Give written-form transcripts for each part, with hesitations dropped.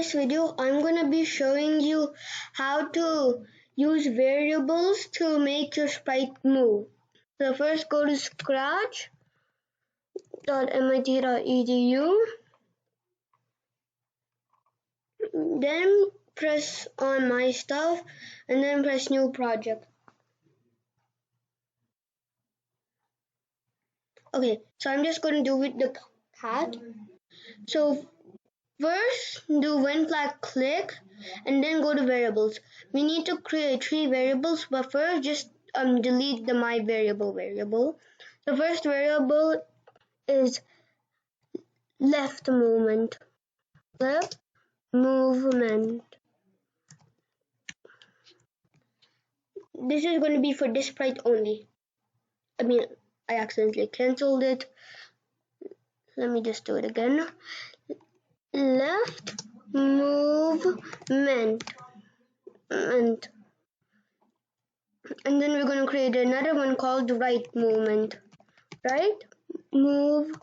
this video, I'm going to be showing you how to use variables to make your sprite move. So first go to scratch.mit.edu, then press on my stuff and then press new project. Okay, so I'm just going to do with the cat. So first do when flag click and then go to variables. We need to create 3 variables, but first just delete the my variable. The first variable is left movement. Left movement. This is going to be for this sprite only. I accidentally cancelled it. Let me just do it again. Left movement. And then we're going to create another one called right movement. Right movement.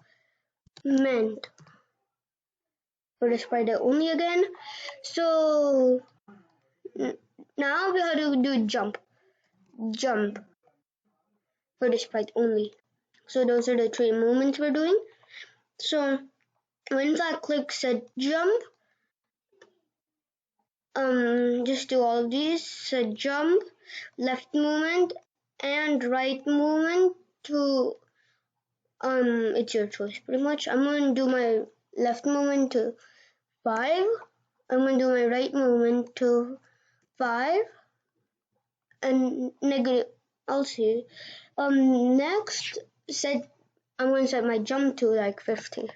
For the sprite only again. So now we have to do jump for the sprite only. So those are the 3 movements we're doing. So when I click set jump, just do all of these. Set jump, left movement and right movement to it's your choice pretty much. I'm going to do my left movement to 5. I'm going to do my right movement to 5 and negative. I'll see. Next I'm going to set my jump to like 50.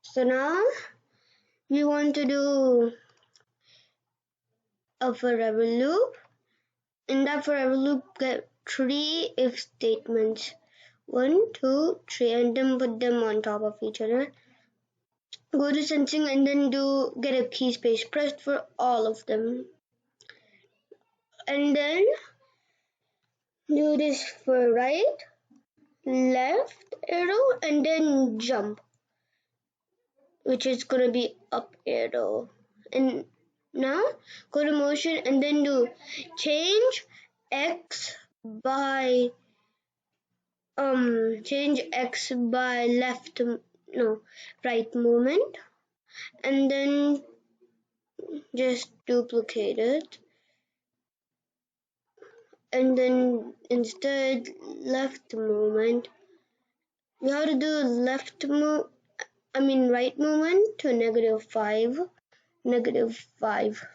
So now we want to do a forever loop. In that forever loop, get 3 if statements. 1, 2, 3, and then put them on top of each other. Go to sensing and then get a key space pressed for all of them. And then do this for right, left arrow, and then jump, which is going to be up arrow. And now go to motion and then do change X by right movement, and then just duplicate it, and then instead left movement. We have to do right movement to -5.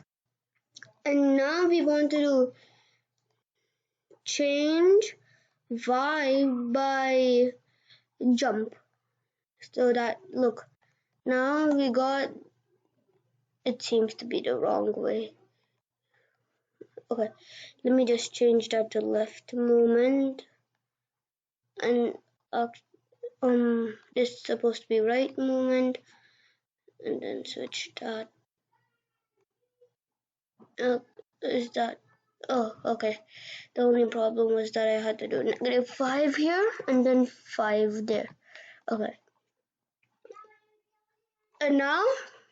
And now we want to do change Y by jump. So that, look, now we got, it seems to be the wrong way. Okay, let me just change that to left movement. And this is supposed to be right movement. And then switch that. Is that? Oh, okay. The only problem was that I had to do -5 here and then 5 there. Okay. And now,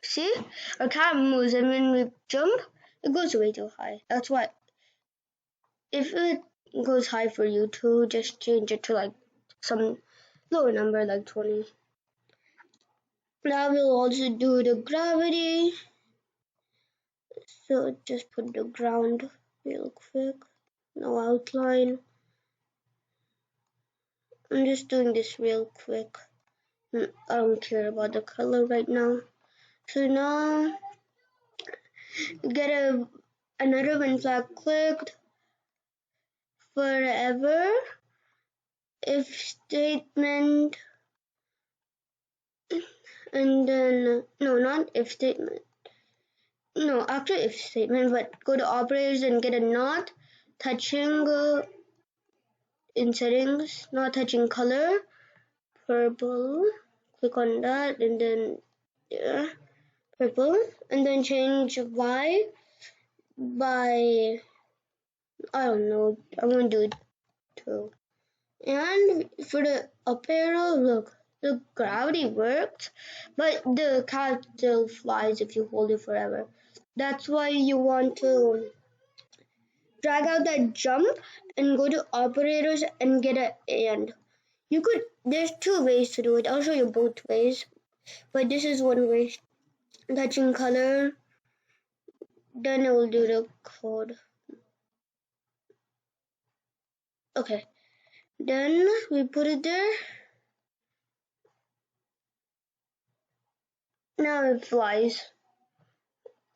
see, our cat moves, and when we jump, it goes way too high. That's why, if it goes high for you too, just change it to like some lower number, like 20. Now we'll also do the gravity. So just put the ground real quick. No outline. I'm just doing this real quick. I don't care about the color right now. So now get another when flag clicked. Forever if statement, and then not if statement. No, after if statement, but go to operators and get a not touching in settings, not touching color, purple. Click on that and then purple, and then change Y by, I don't know, I'm gonna do it 2. And for the up arrow, look, the gravity works, but the cat still flies if you hold it forever. That's why you want to drag out that jump and go to operators and get an and. You could, there's two ways to do it. I'll show you both ways, but this is one way. Touching color, then it will do the code. Okay, then we put it there. Now it flies.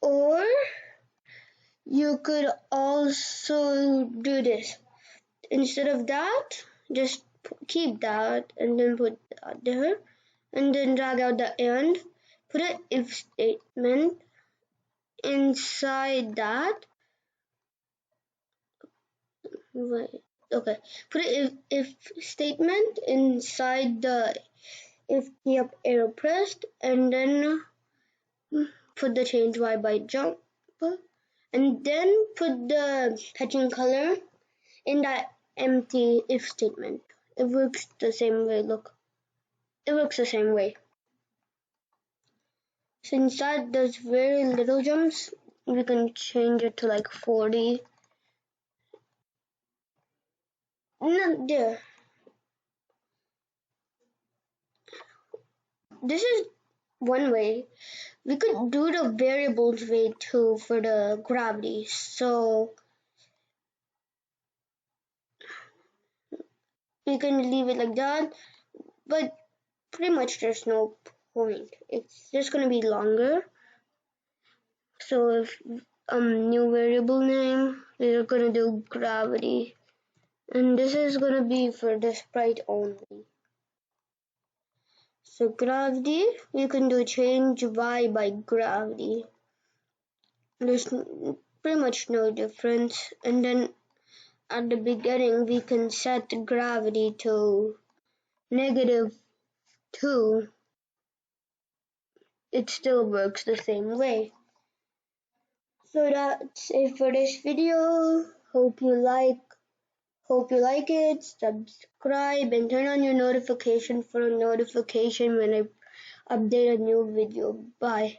Or you could also do this. Instead of that, just keep that and then put that there. And then drag out the and. Put an if statement inside that. Wait, okay. Put an if statement inside the if key up arrow pressed, and then put the change y by jump, and then put the touching color in that empty if statement. It works the same way. Look, it works the same way. Since that does very little jumps, we can change it to like 40. Not there. This is one way. We could do the variables way too for the gravity. So we can leave it like that, but pretty much there's no point. It's just gonna be longer. So if new variable name, we're gonna do gravity, and this is gonna be for the sprite only. So gravity, we can do change y by gravity. There's pretty much no difference. And then at the beginning, we can set gravity to -2. It still works the same way. So that's it for this video. Hope you like it. Subscribe and turn on your notification for a notification when I update a new video. Bye.